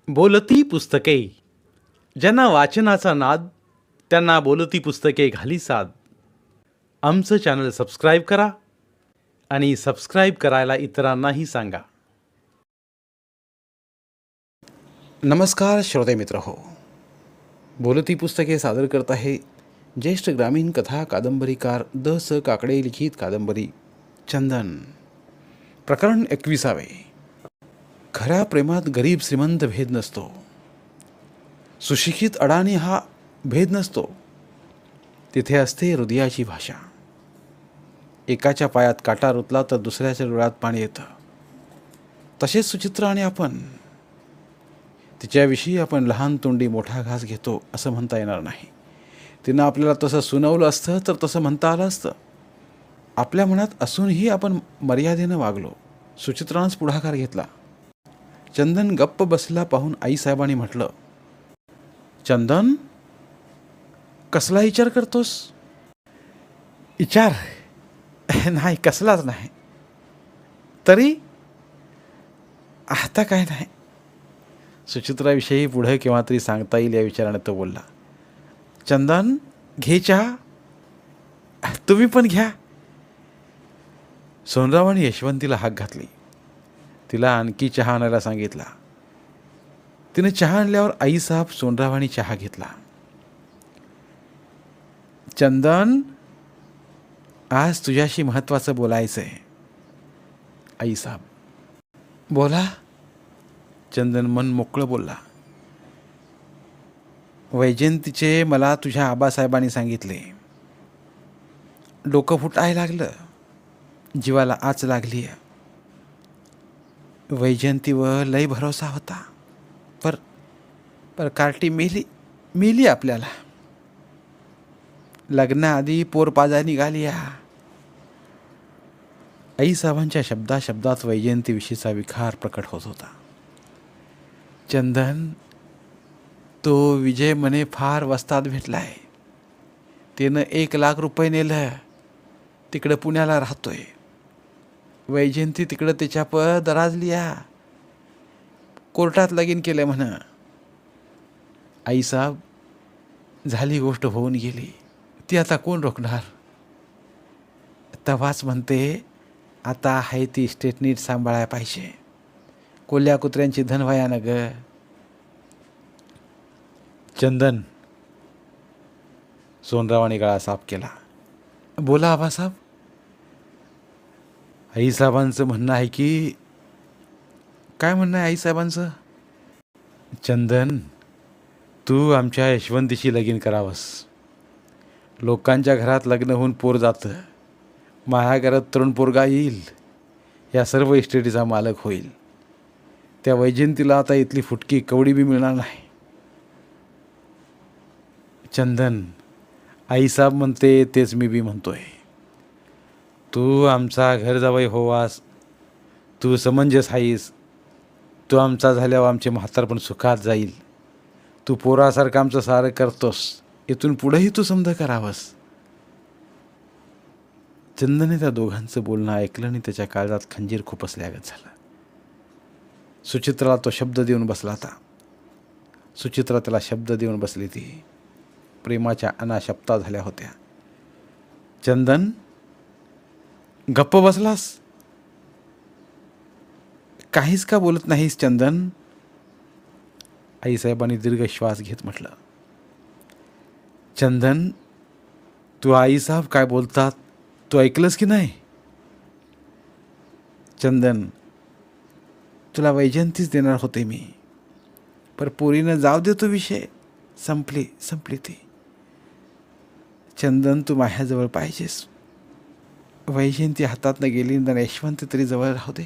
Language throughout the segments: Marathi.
बोलती पुस्तके. ज्यांना वाचनाचा नाद त्यांना बोलती पुस्तके घाली साद. आमचं चॅनल सबस्क्राईब करा आणि सबस्क्राईब करायला इतरांनाही सांगा. नमस्कार श्रोते मित्र हो, बोलती पुस्तके सादर करत आहे ज्येष्ठ ग्रामीण कथा कादंबरीकार द स काकडे लिखित कादंबरी चंदन. प्रकरण 21. खऱ्या प्रेमात गरीब श्रीमंत भेद नसतो, सुशिक्षित अडाणी हा भेद नसतो. तिथे असते हृदयाची भाषा. एकाच्या पायात काटा रुतला तर दुसऱ्याच्या डोळ्यात पाणी येतं. तसेच सुचित्रा आणि आपण, तिच्याविषयी आपण लहान तोंडी मोठा घास घेतो असं म्हणता येणार नाही. तिनं आपल्याला तसं सुनावलं असतं तर तसं म्हणता आलं असतं. आपल्या मनात असूनही आपण मर्यादेनं वागलो. सुचित्रानंच पुढाकार घेतला. चंदन गप्प बसला पाहून आईसाहेबांनी म्हटलं, चंदन, कसला विचार करतोस? विचार नाही, कसलाच नाही. तरी आता काय नाही. सुचित्राविषयी पुढे केव्हा तरी सांगता येईल या विचाराने तो बोलला. चंदन, घे चहा. तुम्ही पण घ्या. सोनरावाने यशवंतीला हाक घातली. तिला आणखी चहा आणायला सांगितला. तिने चहा आणल्यावर आईसाहेब सोनरावानी चहा घेतला. चंदन, आज तुझ्याशी महत्त्वाचं बोलायचं आहे. आईसाहेब, बोला. चंदन मन मोकळं बोलला. वैजयंतीचे मला तुझ्या आबासाहेबांनी सांगितले. डोकं फुटायला लागलं, जीवाला आच लागली. वैजयंतीवर लय भरोसा होता, पर कार्टी मेली आपल्याला. लग्नाआधी पोरपाजा निघाली. आईसाहेबांच्या शब्दात वैजयंतीविषयीचा विकार प्रकट होत होता. चंदन, तो विजय म्हणे फार वस्ताद भेटलाय. त्यानं 1,00,000 रुपये नेलं. तिकडं पुण्याला राहतोय. वैजयंती तिकडं त्याच्या दराजली. कोर्टात लगीन केलं म्हण. आईसाहेब, झाली गोष्ट होऊन गेली. ती आता कोण रोखणार? तवाच म्हणते, आता आहे ती स्टेट नीट सांभाळायला पाहिजे. कोल्ह्या कुत्र्यांची धनवायानं ग. चंदन, सोनरावाने गळा साफ केला. बोला आबासाहेब. आईसाहेबांचं म्हणणं आहे की. काय म्हणणं आहे आईसाहेबांचं? चंदन, तू आमच्या यशवंतीशी लगीन करावंस. लोकांच्या घरात लग्न होऊन पोर जातं. माझ्या घरात तरुण पोरगा येईल. या सर्व इस्टेटीचा मालक होईल. त्या वैजयंतीला आता इथली फुटकी कवडी बी मिळणार नाही. चंदन, आईसाहेब म्हणते तेच मी बी म्हणतोय. तू आमचा घर जावई होवास. तू समंजस आहेस. तू आमचा झाल्यावर आमचे म्हातारपण सुखात जाईल. तू पोरासारखं आमचं सारं करतोस. इथून पुढेही तू समजा करावंस. चंदने त्या दोघांचं बोलणं ऐकलं आणि त्याच्या काळजात खंजीर खुपसल्यागत झालं. सुचित्राला तो शब्द देऊन बसला होता. सुचित्रा त्याला शब्द देऊन बसली. ती प्रेमाच्या अनाशप्ता झाल्या होत्या. चंदन, गप्प बसलास? काहीच का बोलत नाहीस चंदन? आईसाहेबांनी दीर्घ श्वास घेत म्हटलं. चंदन, तू आईसाहेब काय बोलतात तू ऐकलंस की नाही? चंदन, तुला वैजयंतीच देणार होते मी, पर पोरीनं जाऊ दे तो विषय. संपली ती. चंदन, तू माझ्याजवळ पाहिजेस. वैजयंती हातातनं गेली तर यशवंत तरी जवळ राहू दे.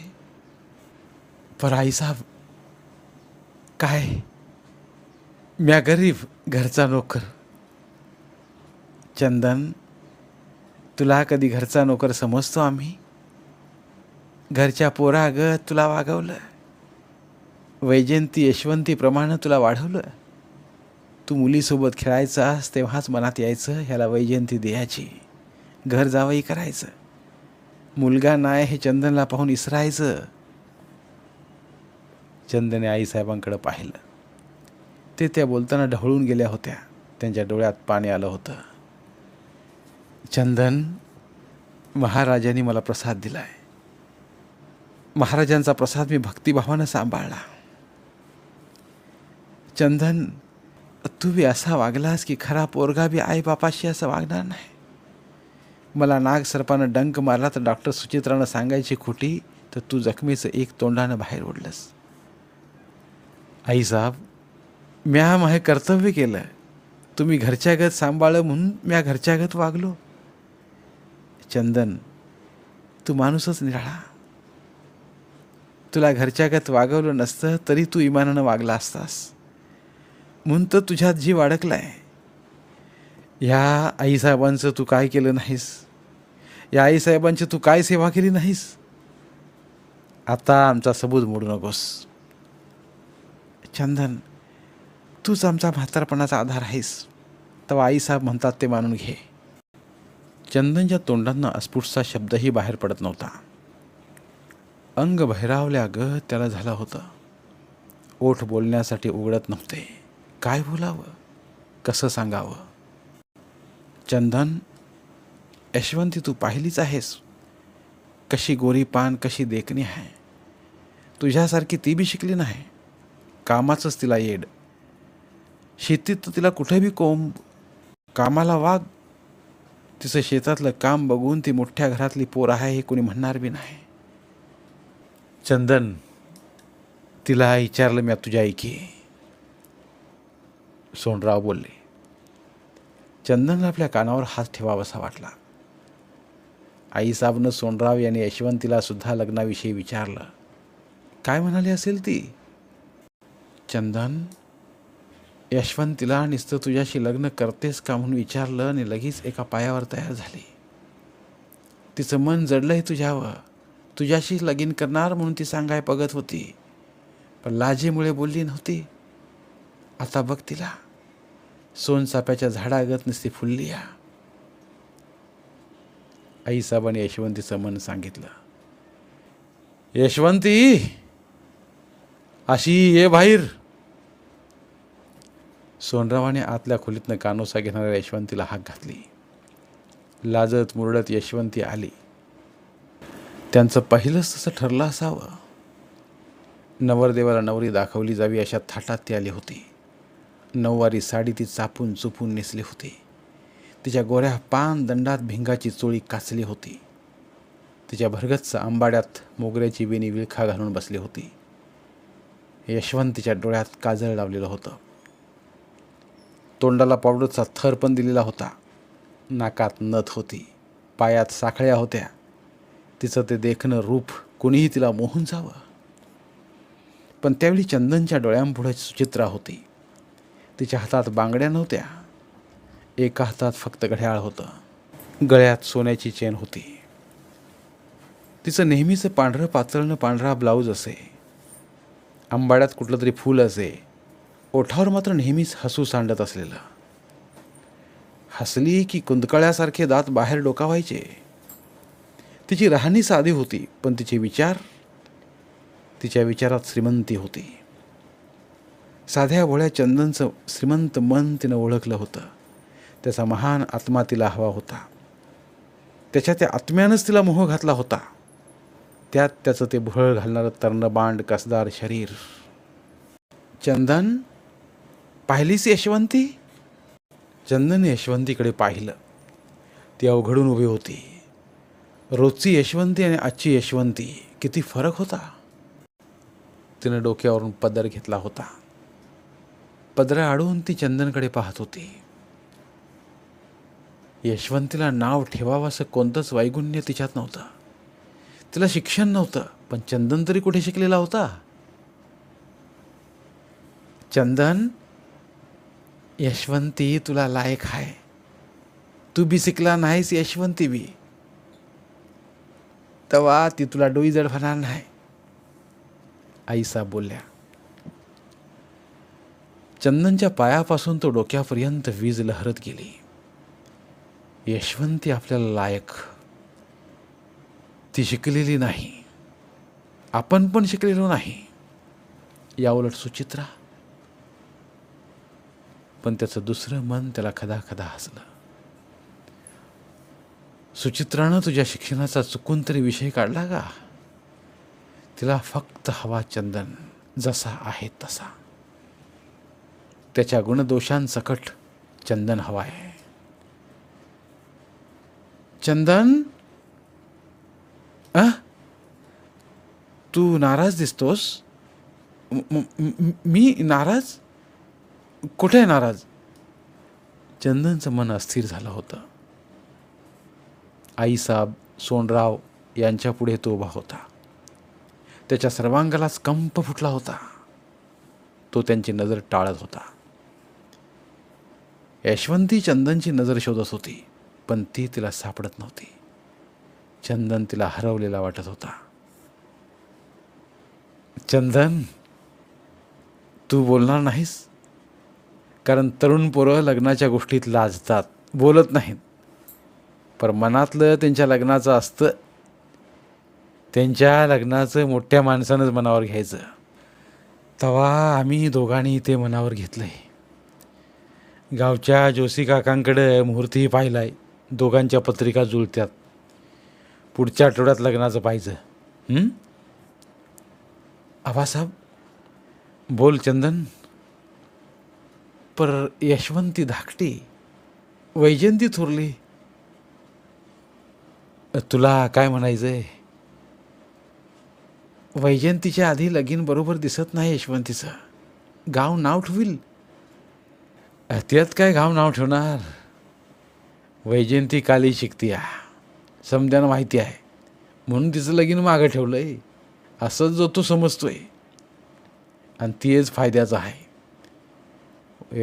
पर आईसाहेब, काय? म्या गरीब घरचा नोकर. चंदन, तुला कधी घरचा नोकर समजतो आम्ही? घरच्या पोरागत तुला वागवलं. वैजयंती यशवंतीप्रमाणे तुला वाढवलं. तू मुलीसोबत खेळायचास तेव्हाच मनात यायचं ह्याला वैजयंती द्यायची. घर जावई करायचं. मुलगा नाही हे चंदनला पाहून इसरायचं. चंदने आईसाहेबांकडे पाहिलं. ते त्या बोलताना ढवळून गेल्या होत्या. त्यांच्या डोळ्यात पाणी आलं होतं. चंदन, महाराजांनी मला प्रसाद दिलाय. महाराजांचा प्रसाद मी भक्तिभावानं सांभाळला. चंदन, तू बी असा वागलास की खरा पोरगा बी आईबापाशी असं वागणार नाही. मला नागसर्पानं डंक मारला तर डॉक्टर सुचित्रानं सांगायची खोटी, तर तू जखमीचं एक तोंडानं बाहेर ओढलंस. आईसाहेब, म्या माझे कर्तव्य केलं. तुम्ही घरच्यागत सांभाळलं म्हणून म्या घरच्यागत वागलो. चंदन, तू माणूसच निराळा. तुला घरच्यागत वागवलं नसतं तरी तू इमानानं वागला असतास. म्हणून तर तुझ्यात जीव अडकलाय. ह्या आईसाहेबांचं तू काय केलं नाहीस. या आईसाहेबांची तू काय सेवा केली नाहीस. आता आमचा सबूत मोडू नकोस. चंदन, तूच आमचा म्हातारपणाचा आधार आहेस. तेव्हा आईसाहेब म्हणतात ते मानून घे. चंदनच्या तोंडांना अस्फुटचा शब्दही बाहेर पडत नव्हता. अंग बहिरावल्यागत त्याला झालं होतं. ओठ बोलण्यासाठी उघडत नव्हते. काय बोलावं, कसं सांगावं. चंदन, यशवंती तू पाहिलीच आहेस. कशी गोरी पान, कशी देखणी आहे. तुझ्यासारखी ती बी शिकली नाही. कामाचंच तिला येड. शेतीत तर तिला कुठे बी कोंब. कामाला वाघ. तिचं शेतातलं काम बघून ती मोठ्या घरातली पोर आहे हे कोणी म्हणणार बी नाही. चंदन, तिला विचारलं मी तुझ्या ऐकी. सोंडराव बोलले. चंदनला आपल्या कानावर हात ठेवावासा वाटला. आईसाहेबनं सोंडराव यांनी यशवंतीला सुद्धा लग्नाविषयी विचारलं. काय म्हणाली असेल ती. चंदन, यशवंतीला नुसतं तुझ्याशी लग्न करतेस का म्हणून विचारलं आणि लगेच एका पायावर तयार झाली. तिचं मन जडलंय तुझ्यावर. तुझ्याशी लगीन करणार म्हणून ती सांगाय बघत होती, पण लाजेमुळे बोलली नव्हती. आता बघ तिला, सोनचाफ्याच्या झाडागत नुसती फुलली या. आईसाहेबांनी यशवंतीचं मन सांगितलं. यशवंती, अशी ये बाहेर. सोनरावाने आतल्या खोलीतनं कानोसा घेणाऱ्या यशवंतीला हाक घातली. लाजत मुरडत यशवंती आली. त्यांचं पहिलंच तसं ठरलं असावं. नवरदेवाला नवरी दाखवली जावी अशा थाटात ती आली होती. नऊवारी साडी ती चापून चुपून नेसली होती. तिच्या गोऱ्या पान दंडात भिंगाची चोळी काचली होती. तिच्या भरगच्च आंबाड्यात मोगऱ्याची वेणी विळखा घालून बसली होती. यशवंतीच्या डोळ्यात काजळ लावलेलं होतं. तोंडाला पावडरचा थर पण दिलेला होता. नाकात नथ होती. पायात साखळ्या होत्या. तिचं ते देखणं रूप कोणीही तिला मोहून जावं. पण त्यावेळी चंदनच्या डोळ्यांपुढे सुचित्रा होती. तिच्या हातात बांगड्या नव्हत्या. एका हातात फक्त घड्याळ होतं. गळ्यात सोन्याची चेन होती. तिचं नेहमीचं पांढरं पातळनं पांढरा ब्लाऊज असे. आंबाड्यात कुठलं तरी फूल असे. ओठावर मात्र नेहमीच हसू सांडत असलेलं. हसली की कुंदकळ्यासारखे दात बाहेर डोकावायचे. तिची राहणी साधी होती, पण तिच्या विचारात श्रीमंती होती. साध्या भोळ्या चंदनचं श्रीमंत मन तिनं ओळखलं होतं. त्याचा महान आत्मा तिला हवा होता. त्याच्या त्या आत्म्यानंच तिला मोह घातला होता. त्यात त्याचं ते भुरळ घालणारं तर्णबांड कसदार शरीर. चंदन, पाहिलीस यशवंती. चंदनने यशवंतीकडे पाहिलं. ती अवघडून उभी होती. रोजची यशवंती आणि आजची यशवंती किती फरक होता. तिनं डोक्यावरून पदर घेतला होता. पदरा अडवून ती चंदनकडे पाहत होती. यशवंतीला नाव ठेवावं असं कोणतंच वैगुण्य तिच्यात नव्हतं. तिला शिक्षण नव्हतं, पण चंदन तरी कुठे शिकलेला होता. चंदन, यशवंती तुला लायक आहे. तू बी शिकला नाहीस यशवंती बी. तेव्हा ती तुला डोई जड होणार नाही. आईसाहेब बोलल्या. चंदनच्या पायापासून तो डोक्यापर्यंत वीज लहरत गेली. यशवंती आपल्याला लायक. ती शिकलेली नाही. आपण पण शिकलेलो नाही. याउलट सुचित्रा. पण त्याचं दुसरं मन त्याला खदाखदा हसलं. सुचित्रानं तुझ्या शिक्षणाचा चुकून तरी विषय काढला का? तिला फक्त हवा चंदन, जसा आहे तसा. त्याच्या गुणदोषांसकट चंदन हवा आहे. चंदन, तू नाराज दिसतोस. मी नाराज? कुठे नाराज? चंदनचं मन अस्थिर झालं होतं. आईसाब, सोनराव यांच्या पुढे तो उभा होता. त्याच्या सर्वांगालाच कंप फुटला होता. तो त्यांची नजर टाळत होता. यशवंती चंदनची नजर शोधत होती, पण ती तिला सापडत नव्हती. चंदन तिला हरवलेला वाटत होता. चंदन, तू बोलणार नाहीस? कारण तरुण पोरं लग्नाच्या गोष्टीत लाजतात, बोलत नाहीत. पर मनातलं त्यांच्या लग्नाचं असतं. त्यांच्या लग्नाचं मोठ्या माणसानंच मनावर घ्यायचं. तेव्हा आम्ही दोघांनी ते मनावर घेतलंय. गावच्या जोशी काकांकडे मुहूर्तही पाहिलाय. दोघांच्या पत्रिका जुळत्यात. पुढच्या आठवड्यात लग्नाचं पाहिजे. आबासाहेब, बोल चंदन. पर यशवंती धाकटी, वैजयंती थोरली, तुला काय म्हणायचंय? वैजयंतीच्या आधी लगीन बरोबर दिसत नाही यशवंतीचं. गाव नाव ठेवील. त्यात काय गाव नाव ठेवणार? वैजयंती काली शिकतीया, समद्यानं माहिती आहे, म्हणून तिचं लगीन मागं ठेवलंय असंच जो तू समजतोय. आणि तीच फायद्याचं आहे.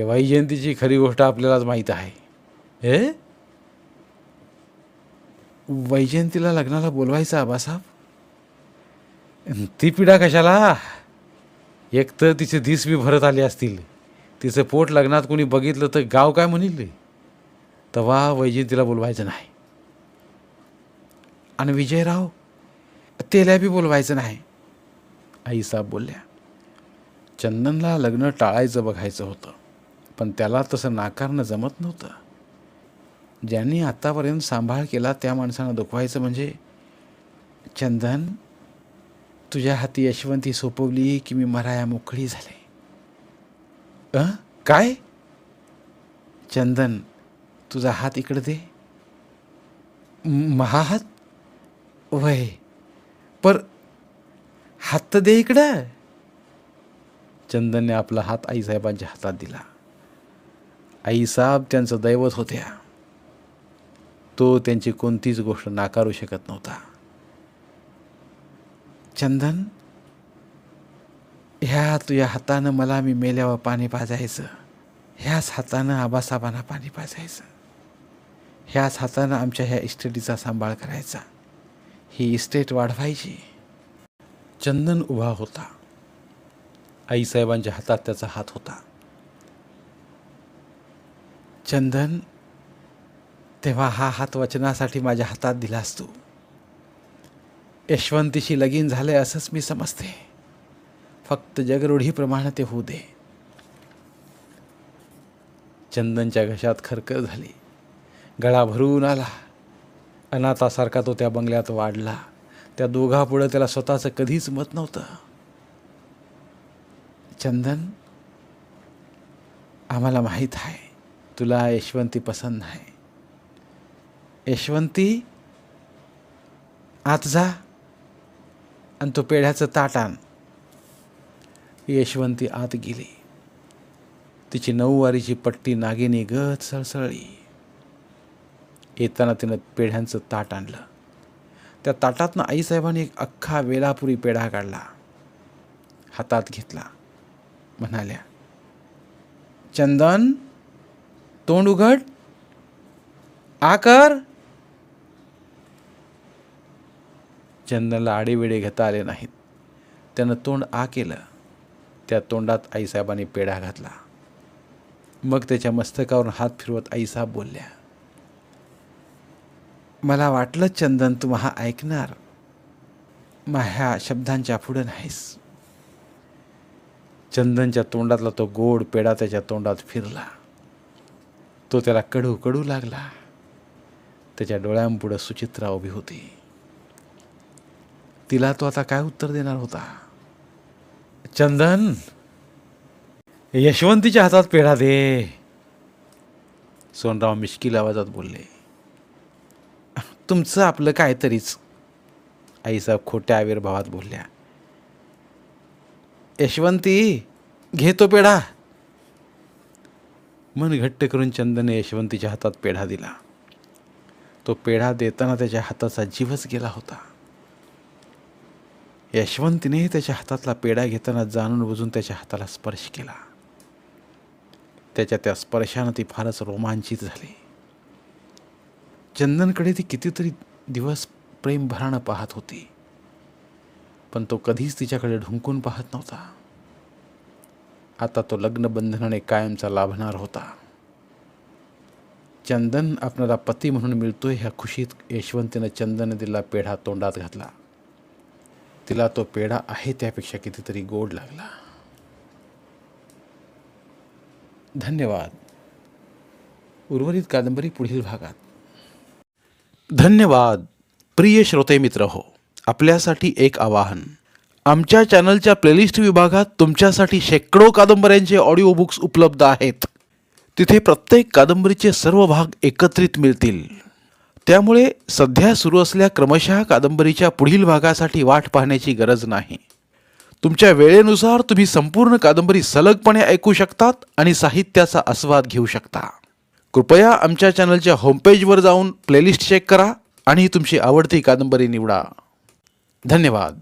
वैजयंतीची खरी गोष्ट आपल्यालाच माहीत आहे. वैजयंतीला लग्नाला बोलवायचं आबासाहेब? ती पिढा कशाला? एक तर तिचे दिस बी भरत आले असतील. तिचं पोट लग्नात कोणी बघितलं तर गाव काय म्हणील. तेव्हा वैजयंतीला बोलवायचं नाही. आणि विजयराव, त्याला बी बोलवायचं नाही, आईसाहेब बोलल्या. चंदनला लग्न टाळायचं बघायचं होतं, पण त्याला तसं नाकारणं जमत नव्हतं. ज्यांनी आत्तापर्यंत सांभाळ केला त्या माणसानं दुखवायचं म्हणजे? चंदन, तुझ्या हाती यशवंती सोपवली की मी मराया मोकळी झाले. काय? चंदन, तुझा हात इकडे दे. महा हात? वय, पर हात तर दे इकडं. चंदनने आपला हात आईसाहेबांच्या हातात दिला. आईसाहेब त्यांचं दैवत होत्या. तो त्यांची कोणतीच गोष्ट नाकारू शकत नव्हता. चंदन, ह्या तुझ्या हातानं मला मी मेल्यावर पाणी पाजायचं. ह्याच हातानं आबासाहेबांना पाणी पाजायचं. ह्याच हातानं आमच्या ह्या इस्टेटीचा सांभाळ करायचा. ही इस्टेट वाढवायची. चंदन उभा होता. आईसाहेबांच्या हातात त्याचा हात होता. चंदन, तेव्हा हा हात वचनासाठी माझ्या हातात दिलास तू. यशवंतीशी लगीन झाले असंच मी समजते. फक्त जगरूढीप्रमाणे ते होऊ दे. चंदनच्या घशात खरखर झाली. गळा भरून आला. अनाथासारखा तो त्या बंगल्यात वाढला. त्या दोघापुढं त्याला स्वतःचं कधीच मत नव्हतं. चंदन, आम्हाला माहीत आहे तुला यशवंती पसंत नाही. यशवंती, आत जा आणि तो पेढ्याचं ताट आण. यशवंती आत गेली. तिची 9 वारीची पट्टी नागिनी गत सळसळली. येताना तिनं पेढ्यांचं ताट आणलं. त्या ताटातनं आईसाहेबांनी एक अख्खा वेलापुरी पेढा काढला, हातात घेतला. म्हणाल्या, चंदन, तोंड उघड, आकर. चंदनला आडेवेडे घेता आले नाहीत. त्यानं तोंड आ केलं. त्या तोंडात आईसाहेबांनी पेढा घातला. मग त्याच्या मस्तकावरून हात फिरवत आईसाहेब बोलल्या, मला वाटलं चंदन तू महा ऐकणार. माझ्या शब्दांच्या पुढं नाहीस. चंदनच्या तोंडातला तो गोड पेढा त्याच्या तोंडात फिरला. तो त्याला कडू कडू लागला. त्याच्या डोळ्यांपुढं सुचित्रा उभी होती. तिला तो आता काय उत्तर देणार होता? चंदन, यशवंतीच्या हातात पेढा दे, सोनराव मिश्किल आवाजात बोलले. तुमचं आपलं काहीतरीच, आईसाहेब खोट्या आविर्भावात बोलल्या. यशवंती, घे तो पेढा. मन घट्ट करून चंदनने यशवंतीच्या हातात पेढा दिला. तो पेढा देताना त्याच्या हाताचा जीवच गेला होता. यशवंतीने त्याच्या हातातला पेढा घेताना जाणून बुजून त्याच्या हाताला स्पर्श केला. त्याच्या त्या स्पर्शानं ती फारच रोमांचित झाली. चंदनकडे ती कितीतरी दिवस प्रेमभरानं पाहत होती, पण तो कधीच तिच्याकडे ढुंकून पाहत नव्हता. आता तो लग्नबंधनाने कायमचा लाभणार होता. चंदन आपणाला पती म्हणून मिळतोय ह्या खुशीत यशवंतीनं चंदन दिला पेढा तोंडात घातला. तिला तो पेढा आहे त्यापेक्षा कितीतरी गोड लागला. धन्यवाद. उर्वरित कादंबरी पुढील भागात. धन्यवाद. प्रिय श्रोते मित्र हो, आपल्यासाठी एक आवाहन. आमच्या चॅनलच्या प्लेलिस्ट विभागात तुमच्यासाठी शेकडो कादंबऱ्यांचे ऑडिओ बुक्स उपलब्ध आहेत. तिथे प्रत्येक कादंबरीचे सर्व भाग एकत्रित मिळतील. त्यामुळे सध्या सुरू असलेल्या क्रमशः कादंबरीच्या पुढील भागासाठी वाट पाहण्याची गरज नाही. तुमच्या वेळेनुसार तुम्ही संपूर्ण कादंबरी सलगपणे ऐकू शकतात आणि साहित्याचा आस्वाद घेऊ शकता. कृपया आमच्या चॅनलच्या होमपेजवर जाऊन प्लेलिस्ट चेक करा आणि तुमची आवडती कादंबरी निवडा. धन्यवाद.